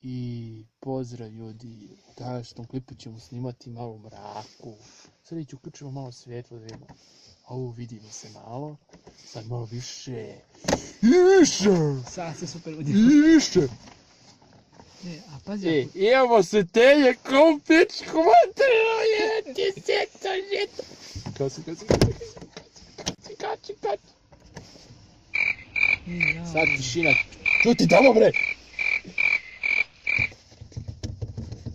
I pozdrav ljudi, u današnjem klipu ćemo snimati malo u mraku. Sad ću uključimo malo svjetlo da vidimo. Ovo vidimo se malo, sad malo više. I više! Sad se super I udio. više! A pazi, Imamo se telje kao pičku materiju, je ti sjeto žito. Kači. Sad tišina. Čuti tamo bre!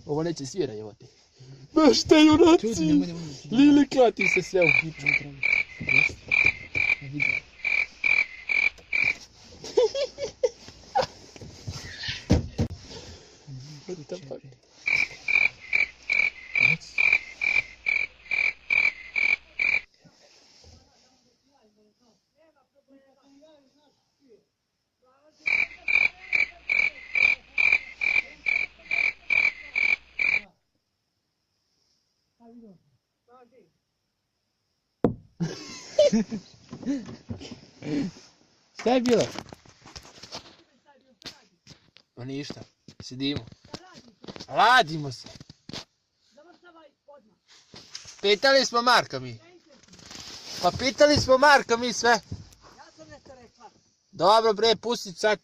Ovo neće svira, evo ti. Ma šta junaci? Lili klati se sve u piču. Šta je bilo? No ništa, sedimo. Ladimo se. Pitali smo Marka mi. Pa pitali smo Marka mi sve. Ja sam nešto rekla. Dobro bre, pusti sad.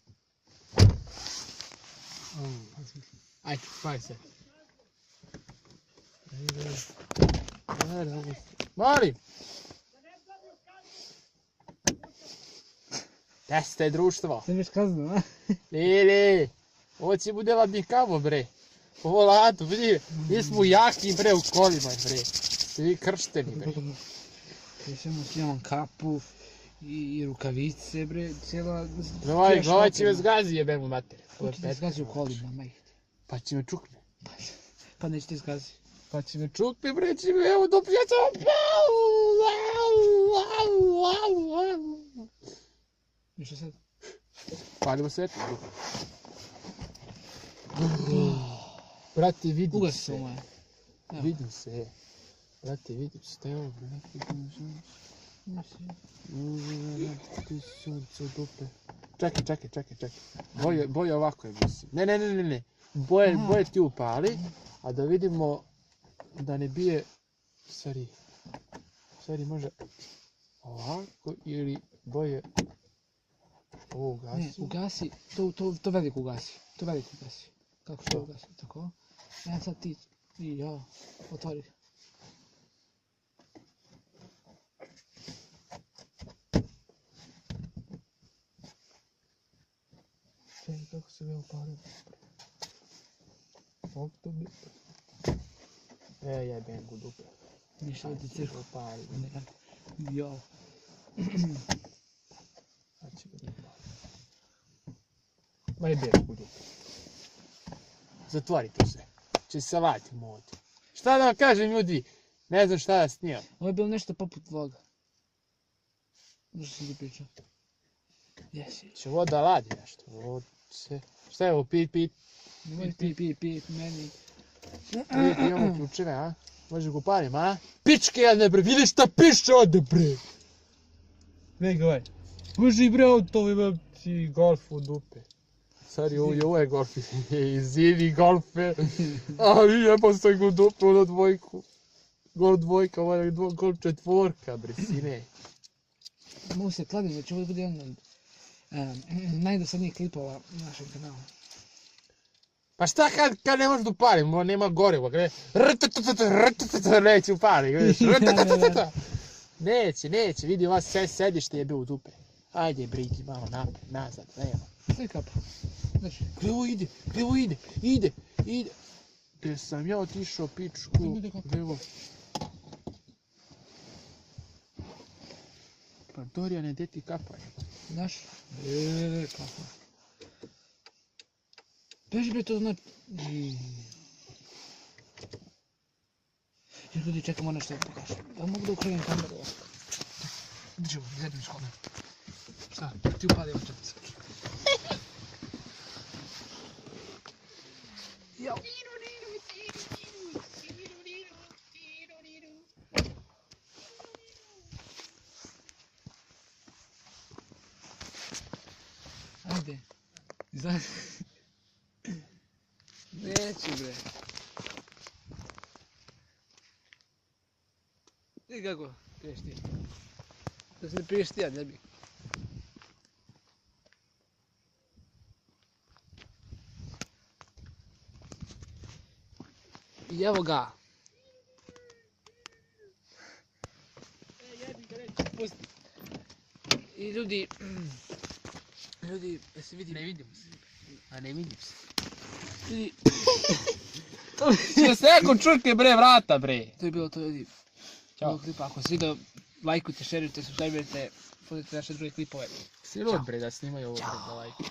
Ajde, spaj se. Molim. Gdje ste društvo? sam već kazno, a? Lili, ovo će bude ladnikavo bre. Ovo ladu, vidi, mi smo jaki bre u kolima bre. Svi kršteni bre. Samo snimam kapu i rukavice bre, cijela... Ovaj će me zgazi jebem u mater. Ko ti te zgazi u kolima, majke? Pa će me čukne. Pa neće te zgazi. Pa će me čukne bre, će me evo do pjeca. I što sad? Palimo svetlo. Brate, vidim Ugasi se. se moje. Vidim se. Brate, vidim se. Šta je ovo? Ti sunce dupe. Čekaj. Boje ovako je mislim. Ne. Boje ti upali. A da vidimo da ne bije... Stvari može ovako ili boje... Ovo ugasi. Ne, ugasi, to veliko ugasi. To veliko ugasi. Kako što ugasi? Tako. Ja sad ti, ja, otvori. Čekaj, kako se me upalio. Ovdje to bi... Jebem gu dupe. Ništa da ti crkva. Upali. Jo. Sad će ga upali. Ma jebem gu dupe. Zatvori to sve. Će se lati mod. Šta da vam kažem ljudi? Ne znam šta da snimam. Ovo je bilo nešto poput vloga. Možda sam ti pričao. Jesi. Će voda ladi nešto. Šta je ovo? Pit. Nemoj pip, meni. Vidite, imamo ključeve, a? Može ga upalim, a? Pičke jedne bre, vidiš šta piše ovdje bre! Vegi ovaj. Uži bre auto, imam ti golf u dupe. Sorry, ovo je golf, izvini golfe. Ali jebo sam ga u dupe, ono dvojku. Gol dvojka, ovo je gol četvorka bre, sine. Mogu se kladim, da će ovo bude jedan od najdosadnijih klipova na našem kanalu. Pa šta kad ne možeš da upalim, nema goriva, gre. Neće upali, gledeš. Neće, vidi vas sedište je bio u dupe. Ajde bre, idi malo napred, nazad, nema. Sve kapu. Znači. Gdje ovo ide. Gdje sam ja otišao pičku, evo. Pa Dorijane, gdje ti kapaj? Znaš? Kapa. Beži bre, to znači... Jer ljudi, čekamo nešto da pokažem. Da mogu da ukrenem kameru ovako. Držimo, gledam iz kameru. Šta? Ti upali ovo četak sad. Jao. Ajde. Neću bre. Vidi kako piješ ti. Da se ne piješ ti, ja ne bi. I evo ga. Pusti. I ljudi, da se vidi. Ne vidimo se. A ne vidim se. Ljudi, Sve se ako čurke bre, vrata bre. to je bilo to ljudi. Ćao. Ovog klipa, ako se vidio, lajkujte, šerujte, subscribeujte, pogledajte naše druge klipove. Si lud bre da snimaju ovo bre, da lajkuju.